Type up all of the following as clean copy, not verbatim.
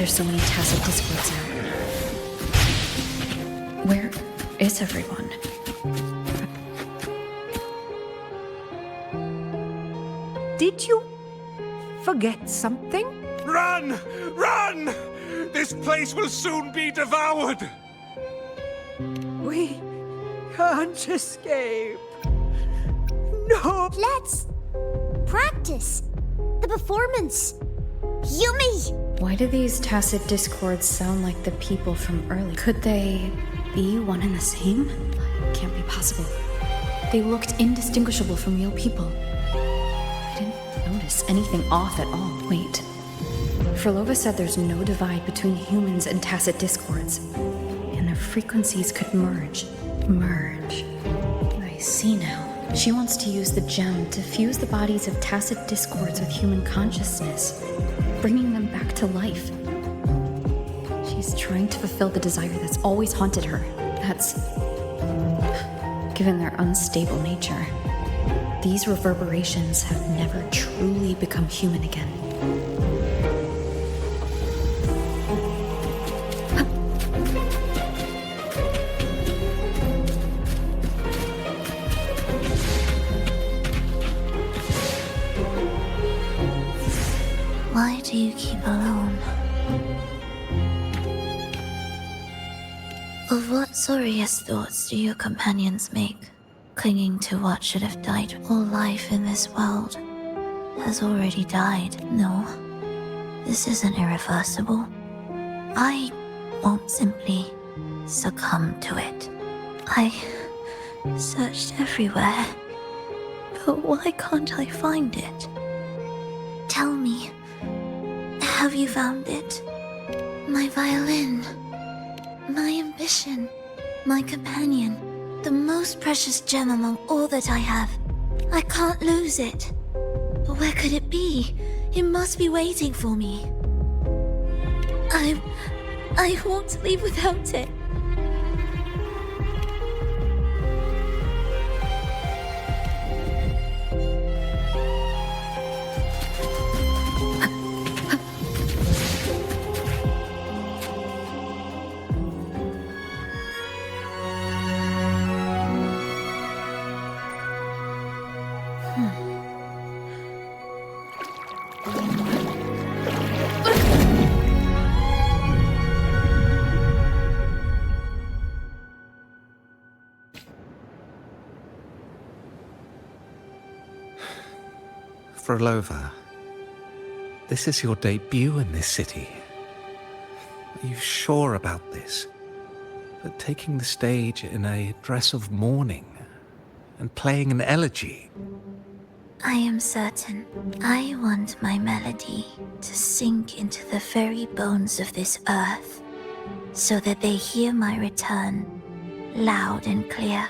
there's so many tacit discords now. Where is everyone? Did you forget something? Run! Run! This place will soon be devoured! We can't escape. No! Let's practice the performance. Yummy! Why do these tacit discords sound like the people from early? Could they be one and the same? Can't be possible. They looked indistinguishable from real people. I didn't notice anything off at all. Wait. Frolova said there's no divide between humans and tacit discords, and their frequencies could merge. Merge. I see now. She wants to use the gem to fuse the bodies of tacit discords with human consciousness, bringing them back to life. She's trying to fulfill the desire that's always haunted her. That's... given their unstable nature. These reverberations have never truly become human again. Why do you keep alone? Of what sorriest thoughts do your companions make? Clinging to what should have died. All life in this world has already died. No, this isn't irreversible. I won't simply succumb to it. I searched everywhere, but why can't I find it? Tell me, have you found it? My violin, my ambition, my companion, the most precious gem among all that I have. I can't lose it. But where could it be? It must be waiting for me. I won't leave without it. Frolova, this is your debut in this city. Are you sure about this? That taking the stage in a dress of mourning and playing an elegy? I am certain. I want my melody to sink into the very bones of this earth, so that they hear my return, loud and clear.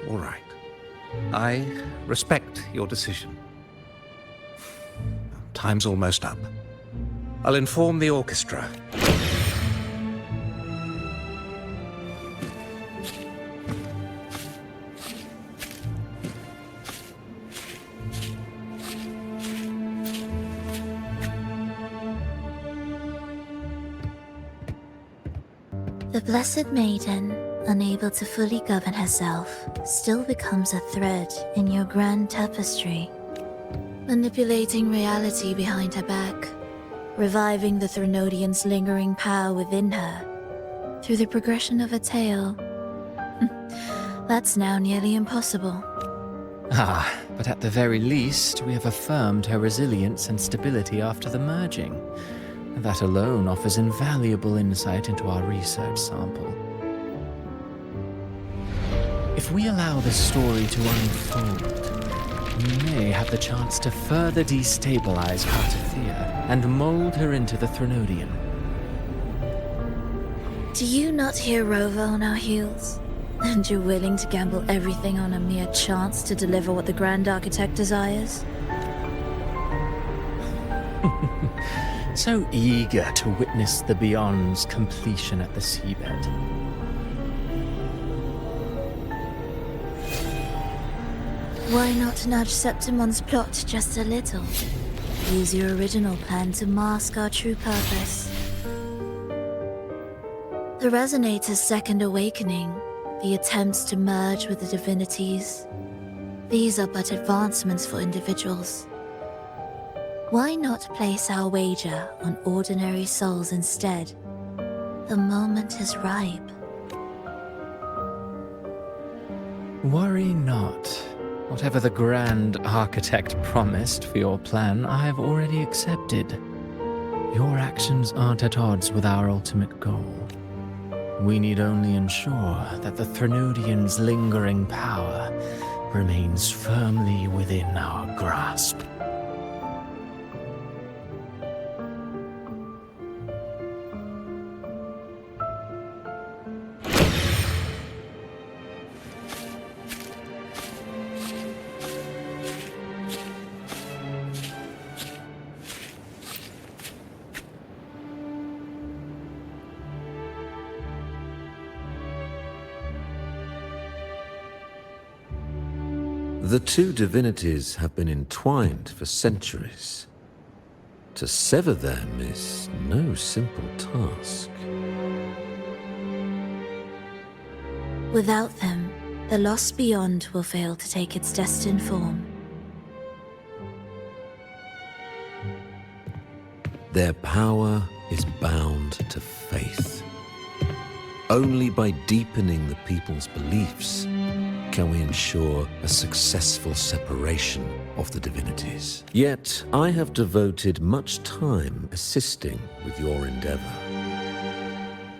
All right. I respect your decision. Time's almost up. I'll inform the orchestra. The Blessed Maiden, unable to fully govern herself, still becomes a thread in your grand tapestry, manipulating reality behind her back, reviving the Threnodian's lingering power within her through the progression of a tale. That's now nearly impossible. Ah, but at the very least, we have affirmed her resilience and stability after the merging. That alone offers invaluable insight into our research sample. If we allow this story to unfold, we may have the chance to further destabilize Cartathea and mold her into the Threnodian. Do you not hear Rover on our heels? And you're willing to gamble everything on a mere chance to deliver what the Grand Architect desires? So eager to witness the Beyond's completion at the seabed. Why not nudge Septimon's plot just a little? use your original plan to mask our true purpose. The Resonator's second awakening, the attempts to merge with the divinities, these are but advancements for individuals. Why not place our wager on ordinary souls instead? The moment is ripe. Worry not. Whatever the Grand Architect promised for your plan, I have already accepted. Your actions aren't at odds with our ultimate goal. We need only ensure that the Threnodians' lingering power remains firmly within our grasp. The two divinities have been entwined for centuries. To sever them is no simple task. Without them, the lost beyond will fail to take its destined form. Their power is bound to faith. Only by deepening the people's beliefs can we ensure a successful separation of the divinities. Yet, I have devoted much time assisting with your endeavor.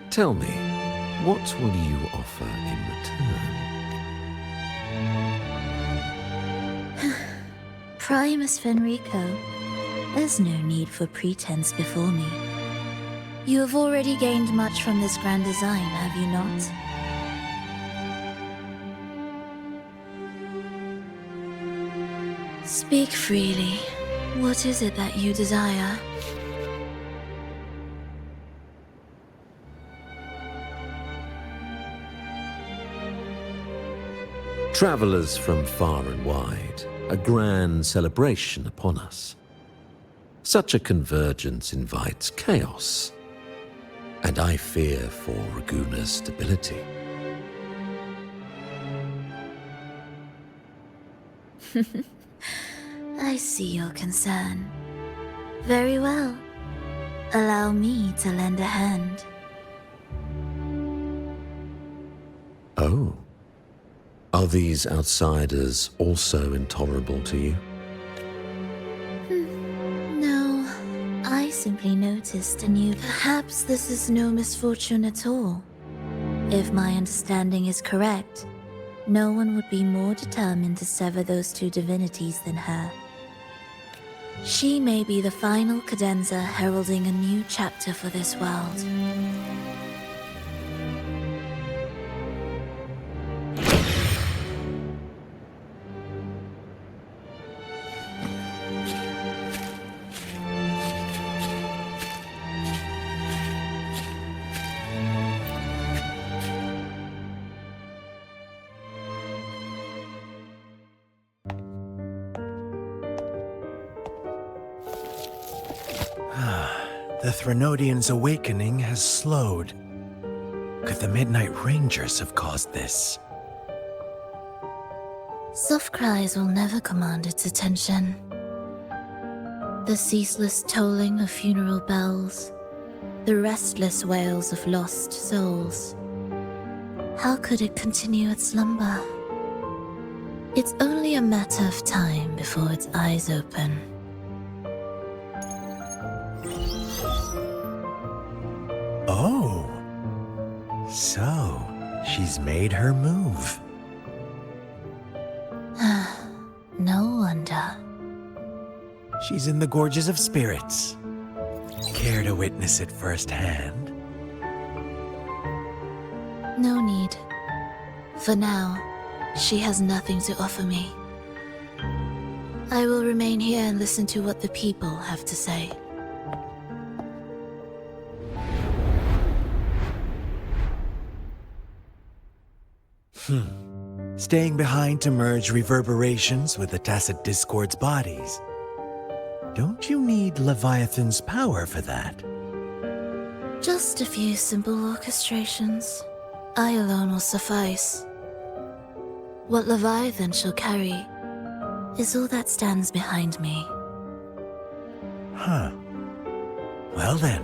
Tell me, what will you offer in return? Primus Fenrico, there's no need for pretense before me. You have already gained much from this grand design, have you not? Speak freely. What is it that you desire? Travelers from far and wide, a grand celebration upon us. Such a convergence invites chaos, and I fear for Raguna's stability. I see your concern. Very well. Allow me to lend a hand. Oh. Are these outsiders also intolerable to you? No, I simply noticed and knew perhaps this is no misfortune at all. If my understanding is correct, no one would be more determined to sever those two divinities than her. She may be the final cadenza heralding a new chapter for this world. The Threnodians' awakening has slowed. Could the Midnight Rangers have caused this? Soft cries will never command its attention. The ceaseless tolling of funeral bells, the restless wails of lost souls. How could it continue its slumber? It's only a matter of time before its eyes open. Oh. So, she's made her move. No wonder. She's in the Gorges of Spirits. Care to witness it firsthand? No need. For now, she has nothing to offer me. I will remain here and listen to what the people have to say. Staying behind to merge reverberations with the Tacit Discord's bodies. Don't you need Leviathan's power for that? Just a few simple orchestrations. I alone will suffice. What Leviathan shall carry is all that stands behind me. Huh. Well then,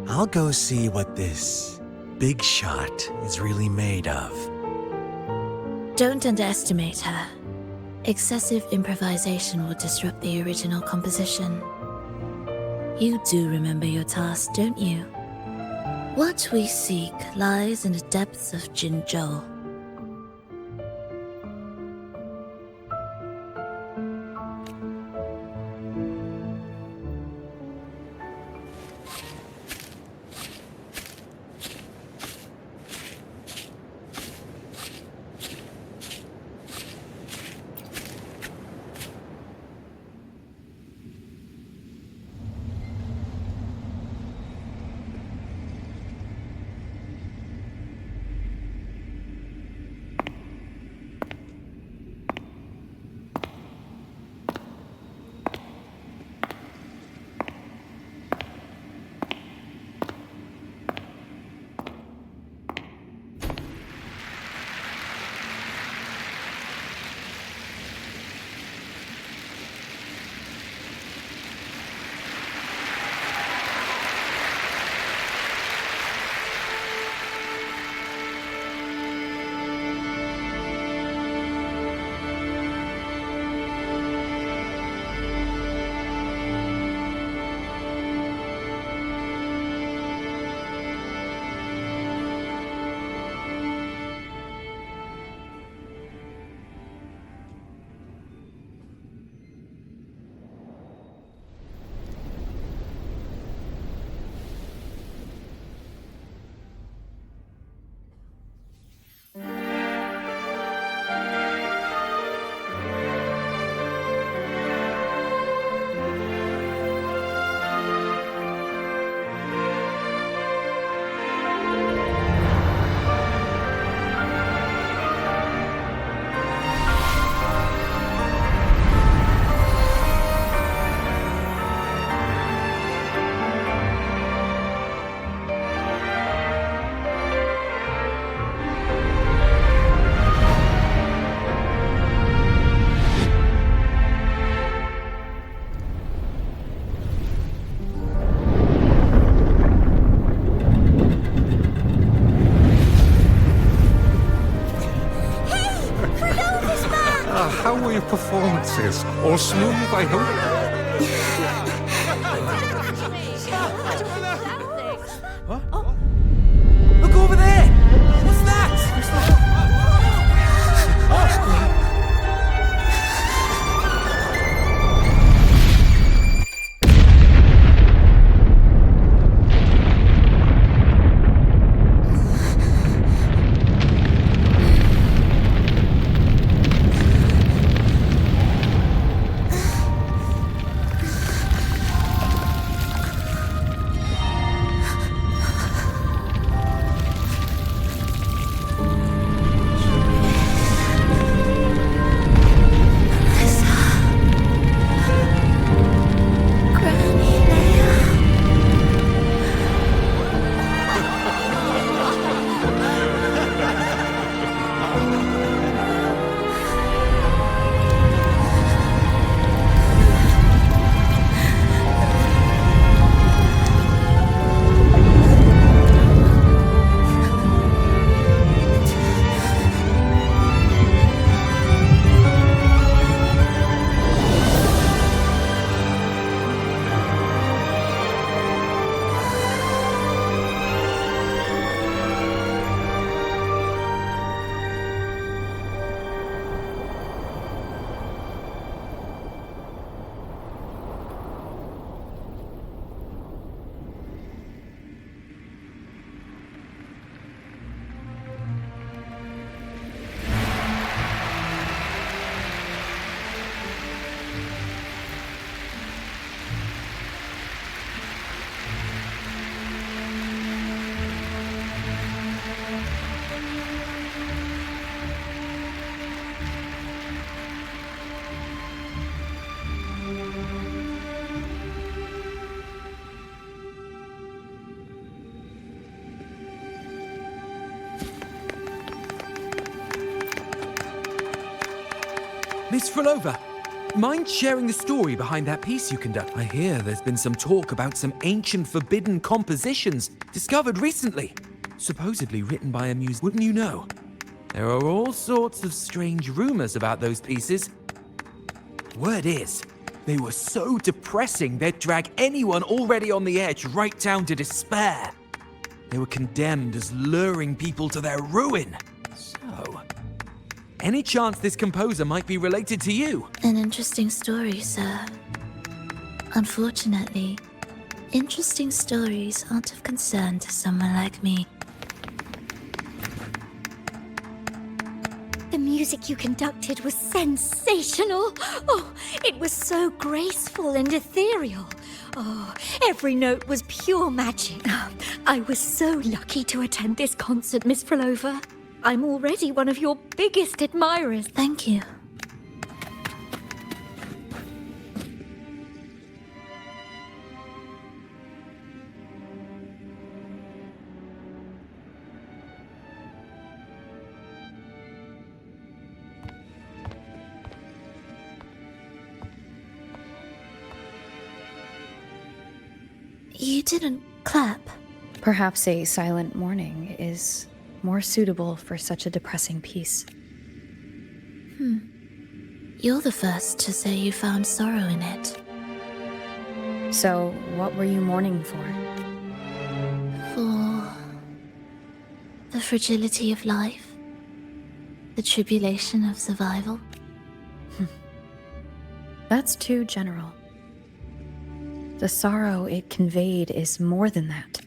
I'll go see what this big shot is really made of. Don't underestimate her. Excessive improvisation will disrupt the original composition. You do remember your task, don't you? What we seek lies in the depths of Jinzhou. How were your performances? All smooth, I hope? Look over there! What's that? Miss Frolova, mind sharing the story behind that piece you conduct? I hear there's been some talk about some ancient forbidden compositions discovered recently, supposedly written by a muse. Wouldn't you know? There are all sorts of strange rumors about those pieces. Word is, they were so depressing they'd drag anyone already on the edge right down to despair. They were condemned as luring people to their ruin. So, any chance this composer might be related to you? An interesting story, sir. Unfortunately, interesting stories aren't of concern to someone like me. The music you conducted was sensational. Oh, it was so graceful and ethereal. Oh, every note was pure magic. I was so lucky to attend this concert, Miss Frolova. I'm already one of your biggest admirers. Thank you. You didn't clap. Perhaps a silent mourning is more suitable for such a depressing piece. You're the first to say you found sorrow in it. So, what were you mourning for? For the fragility of life, the tribulation of survival. That's too general. The sorrow it conveyed is more than that.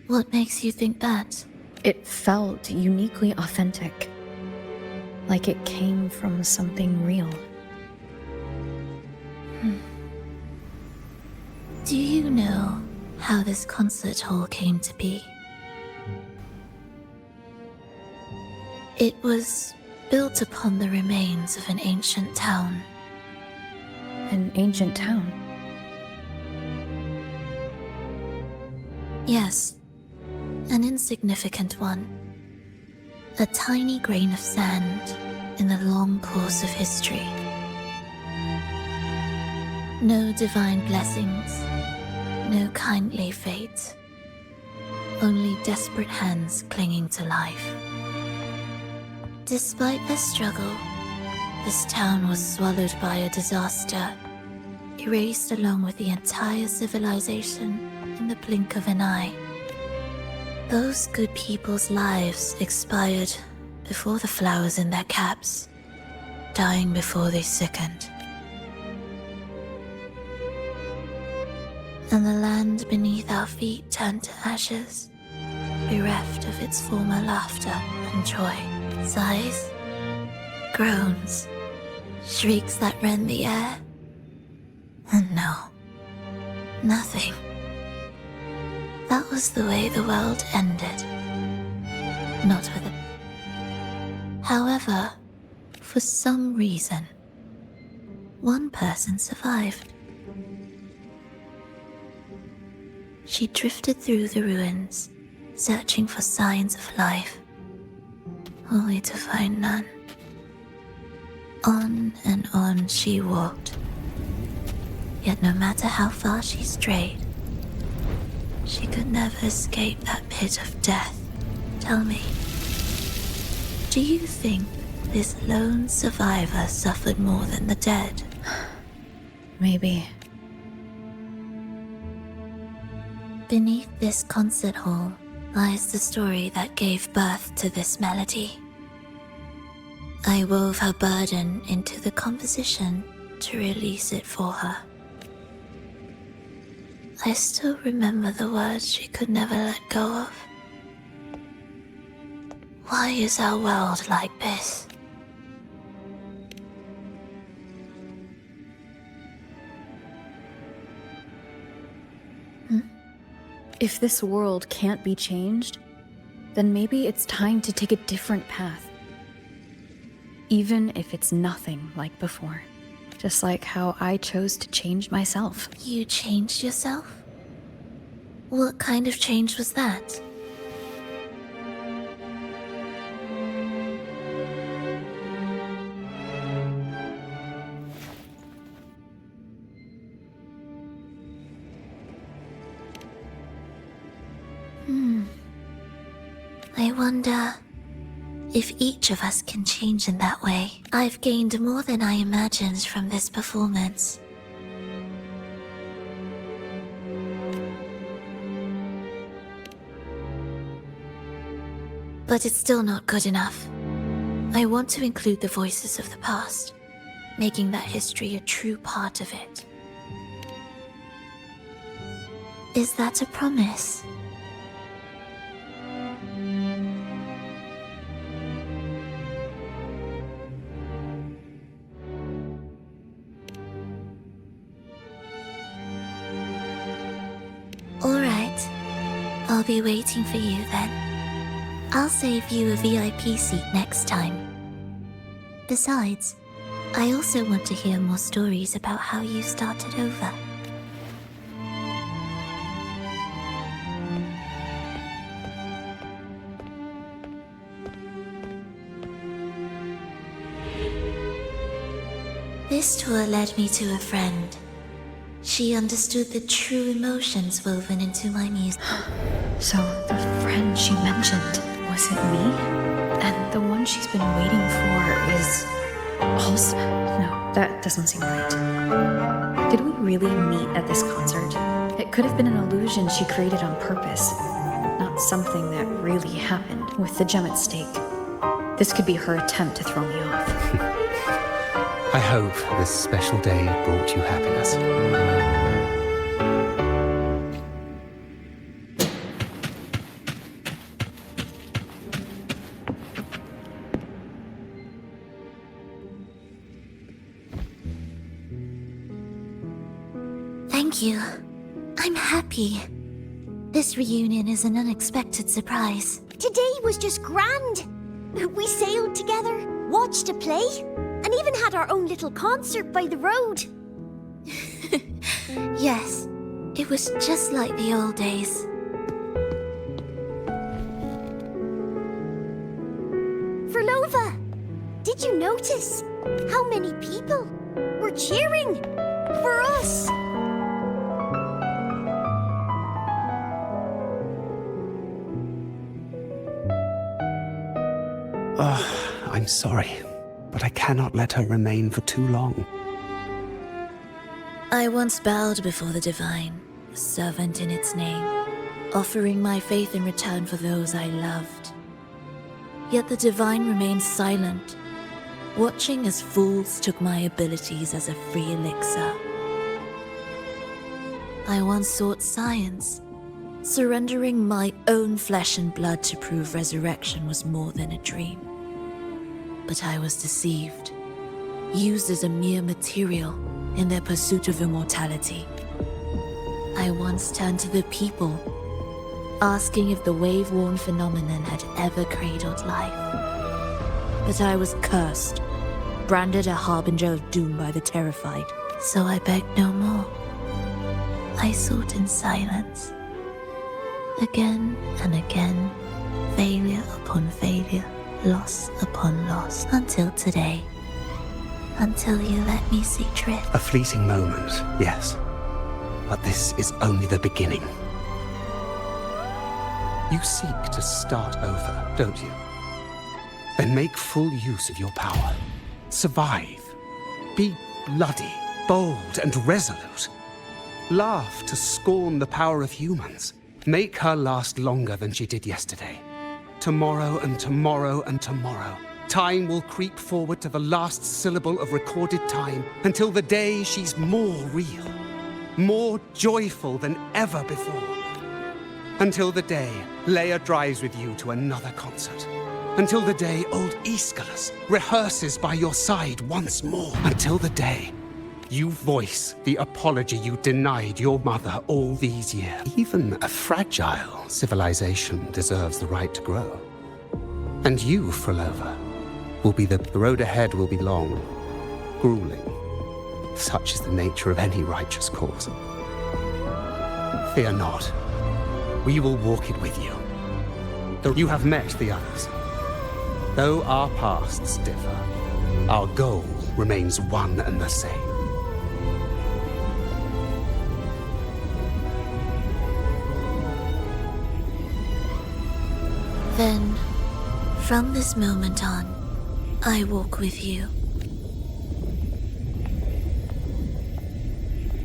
What makes you think that? It felt uniquely authentic. Like it came from something real. Do you know how this concert hall came to be? It was built upon the remains of an ancient town. An ancient town? Yes, an insignificant one. A tiny grain of sand in the long course of history. No divine blessings, no kindly fate. Only desperate hands clinging to life. Despite their struggle, this town was swallowed by a disaster, erased along with the entire civilization in the blink of an eye. Those good people's lives expired before the flowers in their caps, dying before they sickened. And the land beneath our feet turned to ashes, bereft of its former laughter and joy. Sighs, groans, shrieks that rend the air. And no, nothing. That was the way the world ended. Not with it. However, for some reason, one person survived. She drifted through the ruins, searching for signs of life, only to find none. On and on she walked. Yet no matter how far she strayed, she could never escape that pit of death. Tell me, do you think this lone survivor suffered more than the dead? Maybe. Beneath this concert hall lies the story that gave birth to this melody. I wove her burden into the composition to release it for her. I still remember the words she could never let go of. Why is our world like this? If this world can't be changed, then maybe it's time to take a different path. Even if it's nothing like before. Just like how I chose to change myself. You changed yourself? What kind of change was that? I wonder if each of us can change in that way. I've gained more than I imagined from this performance. But it's still not good enough. I want to include the voices of the past, making that history a true part of it. Is that a promise? Alright, I'll be waiting for you then. I'll save you a VIP seat next time. Besides, I also want to hear more stories about how you started over. This tour led me to a friend. She understood the true emotions woven into my music. So, the friend she mentioned, was it me? And the one she's been waiting for is also... No, that doesn't seem right. Did we really meet at this concert? It could have been an illusion she created on purpose, not something that really happened. With the gem at stake, this could be her attempt to throw me off. I hope this special day brought you happiness. Thank you. I'm happy. This reunion is an unexpected surprise. Today was just grand. We sailed together, watched a play, and even had our own little concert by the road. Yes, it was just like the old days. Verlova, did you notice how many people were cheering for us? I'm sorry, but I cannot let her remain for too long. I once bowed before the divine, a servant in its name, offering my faith in return for those I loved. Yet the divine remained silent, watching as fools took my abilities as a free elixir. I once sought science, surrendering my own flesh and blood to prove resurrection was more than a dream. But I was deceived, used as a mere material in their pursuit of immortality. I once turned to the people, asking if the wave-worn phenomenon had ever cradled life. But I was cursed, branded a harbinger of doom by the terrified. So I begged no more. I sought in silence. Again and again, failure upon failure, loss upon loss, until today. Until you let me see drift. A fleeting moment, yes. But this is only the beginning. You seek to start over, don't you? Then make full use of your power. Survive. Be bloody, bold, and resolute. Laugh to scorn the power of humans. Make her last longer than she did yesterday. Tomorrow and tomorrow and tomorrow. Time will creep forward to the last syllable of recorded time until the day she's more real, more joyful than ever before. Until the day Leia drives with you to another concert. Until the day old Aeschylus rehearses by your side once more. Until the day you voice the apology you denied your mother all these years. Even a fragile civilization deserves the right to grow. And you, Frolova, will be the road ahead will be long, grueling. Such is the nature of any righteous cause. Fear not. We will walk it with you. Though you have met the others. Though our pasts differ, our goal remains one and the same. Then, from this moment on, I walk with you.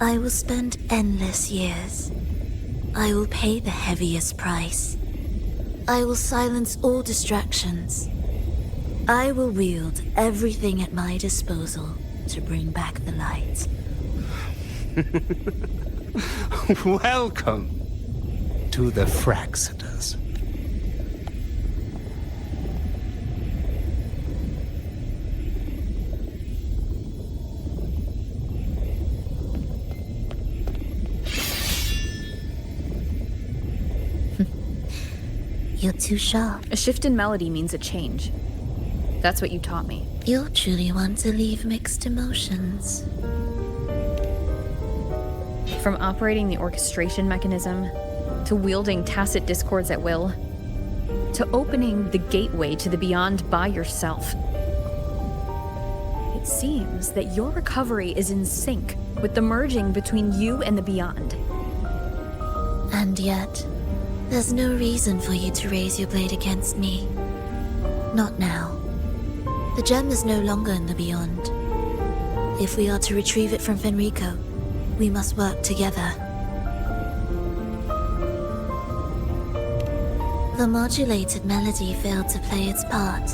I will spend endless years. I will pay the heaviest price. I will silence all distractions. I will wield everything at my disposal to bring back the light. Welcome to the Fraxiters. You're too sharp. A shift in melody means a change. That's what you taught me. You're truly one to leave mixed emotions. From operating the orchestration mechanism, to wielding tacit discords at will, to opening the gateway to the beyond by yourself. It seems that your recovery is in sync with the merging between you and the beyond. And yet, there's no reason for you to raise your blade against me. Not now. The gem is no longer in the beyond. If we are to retrieve it from Fenrico, we must work together. The modulated melody failed to play its part,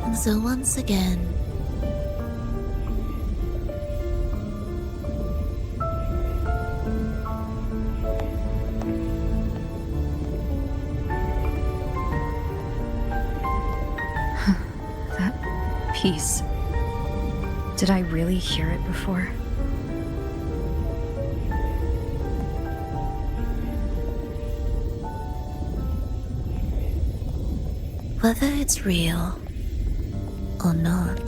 and so once again... That piece. Did I really hear it before? Whether it's real or not.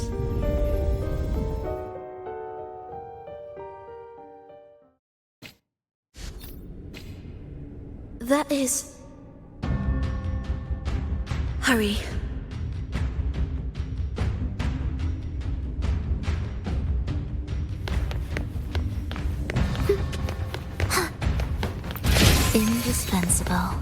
That is... Hurry. Indispensable.